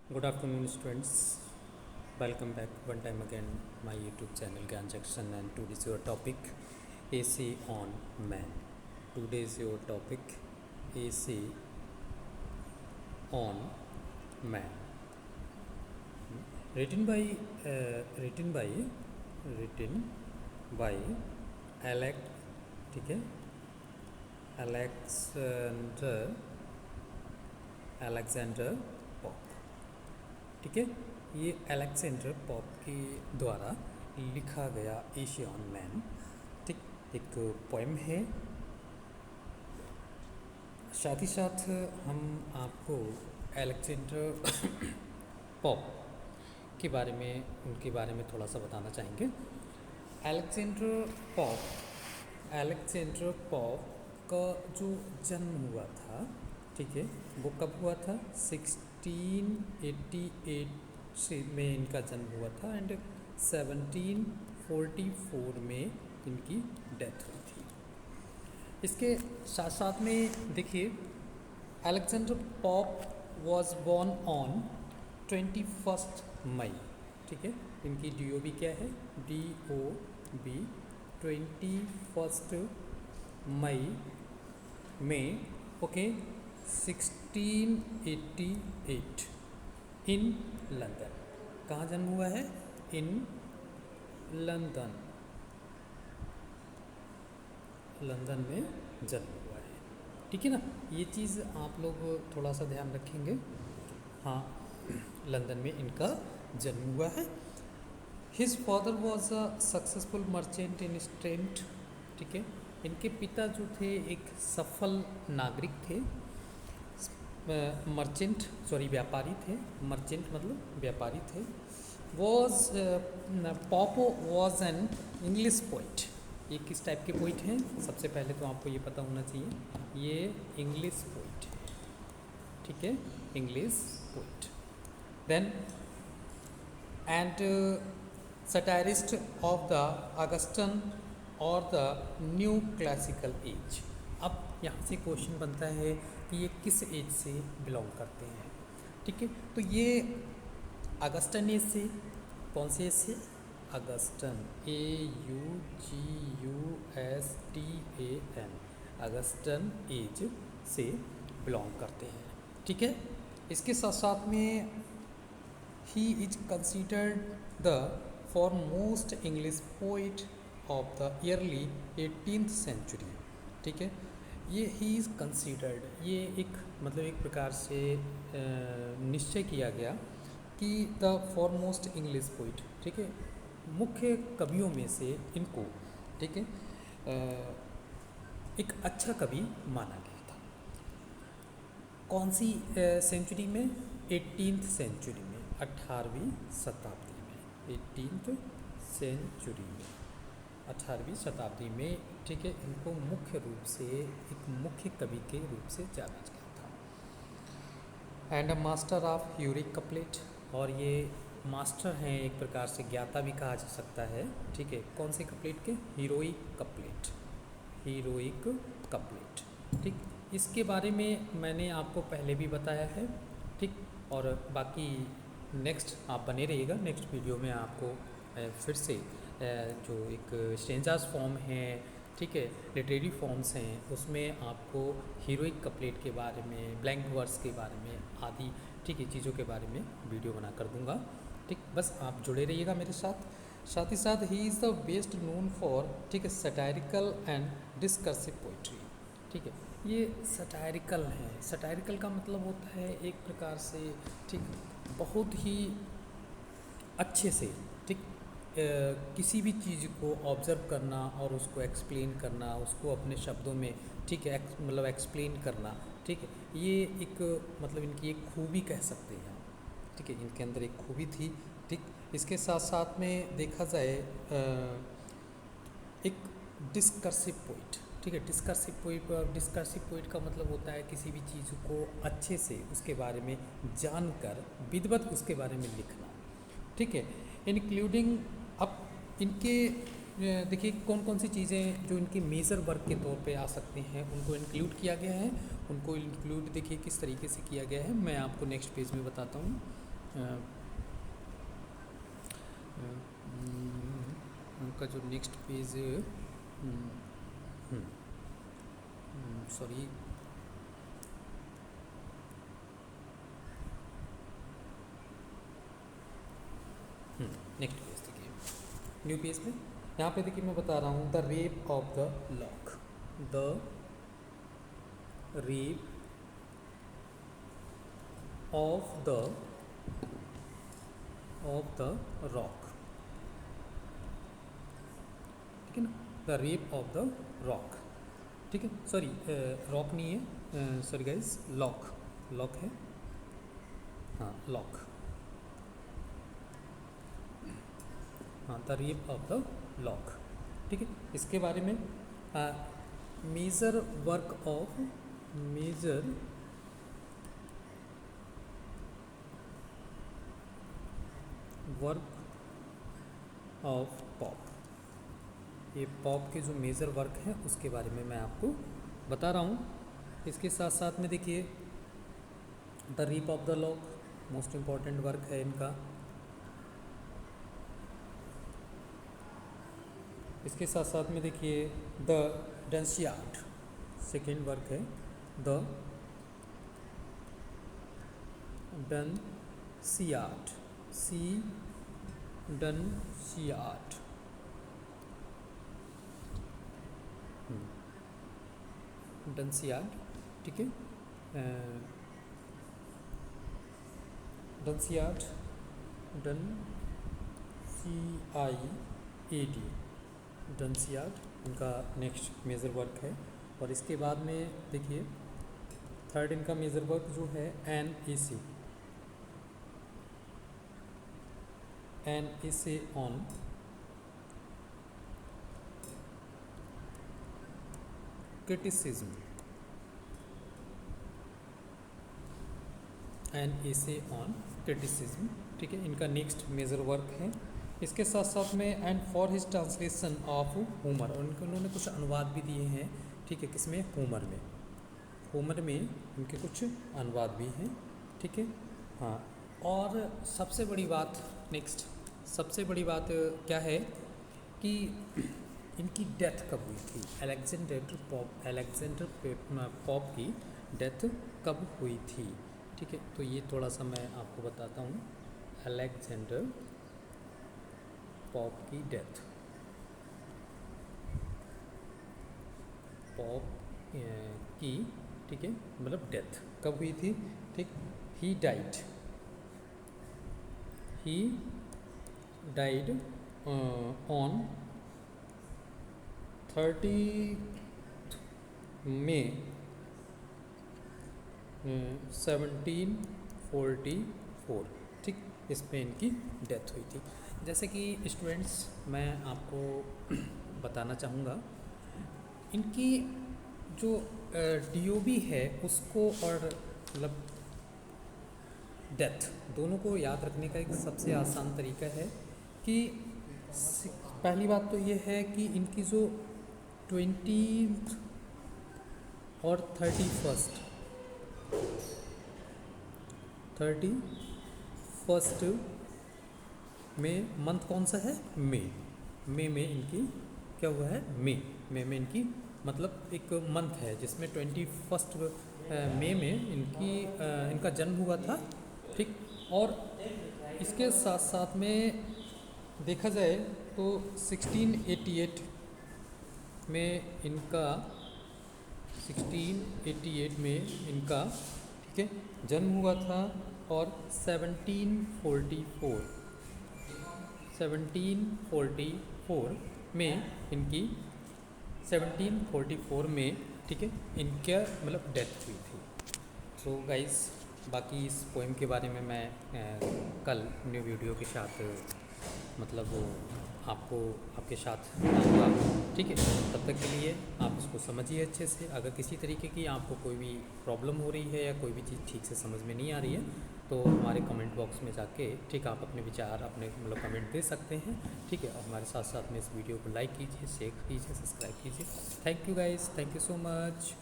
Good afternoon, students. Welcome back one time again my YouTube channel Gyan Jackson, and today's your topic AC on man. Today's your topic AC on man. Written by written by written by Alex, ठीक है, Alexander Pope, ठीक है। ये Alexander Pope के द्वारा लिखा गया AC on man, ठीक, एक पोएम है। साथ ही साथ हम आपको अलेक्जेंडर पॉप के बारे में, उनके बारे में थोड़ा सा बताना चाहेंगे। अलेक्जेंडर पॉप का जो जन्म हुआ था, ठीक है, वो कब हुआ था? 1688 में इनका जन्म हुआ था एंड 1744 में इनकी डेथ हुई थी। इसके साथ साथ में देखिए, Alexander Pope was born on 21 मई, ठीक है। इनकी DOB क्या है? DOB 21 मई में, ओके, 1688 इन लंदन। कहाँ जन्म हुआ है? इन लंदन, लंदन में जन्म हुआ है, ठीक है ना। ये चीज़ आप लोग थोड़ा सा ध्यान रखेंगे। हाँ, लंदन में इनका जन्म हुआ है। His father was a successful merchant in Strand, ठीक है। इनके पिता जो थे एक सफल नागरिक थे, व्यापारी थे। मर्चेंट मतलब व्यापारी थे। पॉपो वॉज एन इंग्लिश पोइट। ये किस टाइप के पोइट हैं? सबसे पहले तो आपको ये पता होना चाहिए, ये इंग्लिश पोइट है, ठीक है, English poet. Then and satirist of the Augustan और द न्यू क्लासिकल एज। अब यहाँ से क्वेश्चन बनता है कि ये किस एज से बिलोंग करते हैं, ठीक है। तो ये अगस्टन एज से, कौन से एज से? अगस्टन, AUGUSTAN, अगस्टन एज से बिलोंग करते हैं, ठीक है। इसके साथ साथ में ही is considered the foremost English poet of the early 18th century, ठीक है। ये ही इज़ कंसिडर्ड, ये एक मतलब एक प्रकार से निश्चय किया गया कि द फॉरमोस्ट इंग्लिश पोइट, ठीक है, मुख्य कवियों में से इनको, ठीक है, एक अच्छा कवि माना गया था। कौन सी सेंचुरी में? 18th सेंचुरी में, 18वीं शताब्दी में, 18th सेंचुरी में, 18वीं शताब्दी में, ठीक है। इनको मुख्य रूप से एक मुख्य कवि के रूप से जाना गया था। एंड अ मास्टर ऑफ ह्यूरिक कपलेट, और ये मास्टर हैं, एक प्रकार से ज्ञाता भी कहा जा सकता है, ठीक है। कौन से कपलेट के? हीरोइक कपलेट, हीरोइक कपलेट, ठीक। इसके बारे में मैंने आपको पहले भी बताया है, ठीक। और बाकी नेक्स्ट आप बने रहिएगा, नेक्स्ट वीडियो में आपको फिर से जो एक स्टेंजास फॉर्म है, ठीक है, लिटरेरी फॉर्म्स हैं, उसमें आपको हीरोइक कपलेट के बारे में, ब्लैंक वर्स के बारे में आदि, ठीक है, चीज़ों के बारे में वीडियो बना कर दूंगा, ठीक। बस आप जुड़े रहिएगा मेरे साथ। साथ ही साथ he is the best known for, ठीक है, सटायरिकल एंड डिस्कर्सिव पोइट्री, ठीक है। ये सटायरिकल है। सटायरिकल का मतलब होता है एक प्रकार से, ठीक, बहुत ही अच्छे से, ठीक, किसी भी चीज़ को ऑब्ज़र्व करना और उसको एक्सप्लेन करना, उसको अपने शब्दों में, ठीक है, मतलब एक्सप्लेन करना, ठीक है। ये एक मतलब इनकी एक खूबी कह सकते हैं, ठीक है, इनके अंदर एक खूबी थी, ठीक। इसके साथ साथ में देखा जाए एक डिस्कर्सिव पोइट, ठीक है। डिस्कर्सिव पोइट का मतलब होता है किसी भी चीज़ को अच्छे से उसके बारे में जानकर विधिवत उसके बारे में लिखना, ठीक है। इंक्लूडिंग, अब इनके देखिए कौन कौन सी चीज़ें जो इनके मेजर वर्क के तौर पे आ सकती हैं, उनको इंक्लूड किया गया है। उनको इंक्लूड देखिए किस तरीके से किया गया है, मैं आपको नेक्स्ट पेज में बताता हूँ। उनका जो next page, sorry, next page देखिए, न्यू पेज पे यहाँ पे देखिए मैं बता रहा हूँ the rape of the lock, the rape of the rock, ठीक है ना, the rape of the rock, ठीक है, सॉरी रॉक नहीं है, सॉरी गाइस, लॉक, लॉक है, हाँ लॉक, हाँ the rape of the lock, ठीक है। इसके बारे में major work of, major work of Pope, ये पॉप के जो मेजर वर्क है उसके बारे में मैं आपको बता रहा हूँ। इसके साथ साथ में देखिए the rape of the lock most important work है इनका। इसके साथ साथ में देखिए द डंसियार्ड सेकेंड वर्क है, द डंसियार्ड, सी डंसियार्ड, डंसियार्ड, ठीक है, डंसियार्ड, done C I A D, डंसियार्ड इनका नेक्स्ट मेजर वर्क है। और इसके बाद में देखिए थर्ड इनका मेजर वर्क जो है an essay on criticism, an essay on criticism, ठीक है, इनका नेक्स्ट मेजर वर्क है। इसके साथ साथ में and for his translation of Homer, और उन्होंने कुछ अनुवाद भी दिए हैं, ठीक है, किसमें, होमर में, होमर में इनके कुछ अनुवाद भी हैं, ठीक है, हाँ। और सबसे बड़ी बात, नेक्स्ट सबसे बड़ी बात क्या है कि इनकी डेथ कब हुई थी, अलेक्जेंडर पॉप की डेथ कब हुई थी, ठीक है। तो ये थोड़ा सा मैं आपको बताता हूँ, अलेक्जेंडर पॉप की डेथ, पॉप की, ठीक है, मतलब डेथ कब हुई थी, ठीक। ही डाइड ऑन 30 मई 1744, ठीक, इसमें इनकी डेथ हुई थी। जैसे कि स्टूडेंट्स मैं आपको बताना चाहूँगा, इनकी जो डीओबी है उसको और मतलब डेथ दोनों को याद रखने का एक सबसे आसान तरीका है कि पहली बात तो ये है कि इनकी जो 20 और 31 में मंथ कौन सा है, मई में इनकी क्या हुआ है, मई में इनकी मतलब एक मंथ है जिसमें 21 मई में इनका जन्म हुआ था, ठीक। और इसके साथ साथ में देखा जाए तो 1688 में इनका 1688 में इनका, ठीक है, जन्म हुआ था। और 1744 में इनकी 1744 में, ठीक है, इनका मतलब डेथ हुई थी। सो गाइस बाकी इस पोएम के बारे में मैं कल न्यू वीडियो के साथ मतलब वो आपके साथ आऊँगा, ठीक है। तब तक के लिए आप इसको समझिए अच्छे से। अगर किसी तरीके की आपको कोई भी प्रॉब्लम हो रही है या कोई भी चीज़ ठीक से समझ में नहीं आ रही है तो हमारे कमेंट बॉक्स में जाके, ठीक, आप अपने विचार अपने मतलब कमेंट दे सकते हैं, ठीक है। और हमारे साथ साथ में इस वीडियो को लाइक कीजिए, शेयर कीजिए, सब्सक्राइब कीजिए। Thank you guys, thank you so much.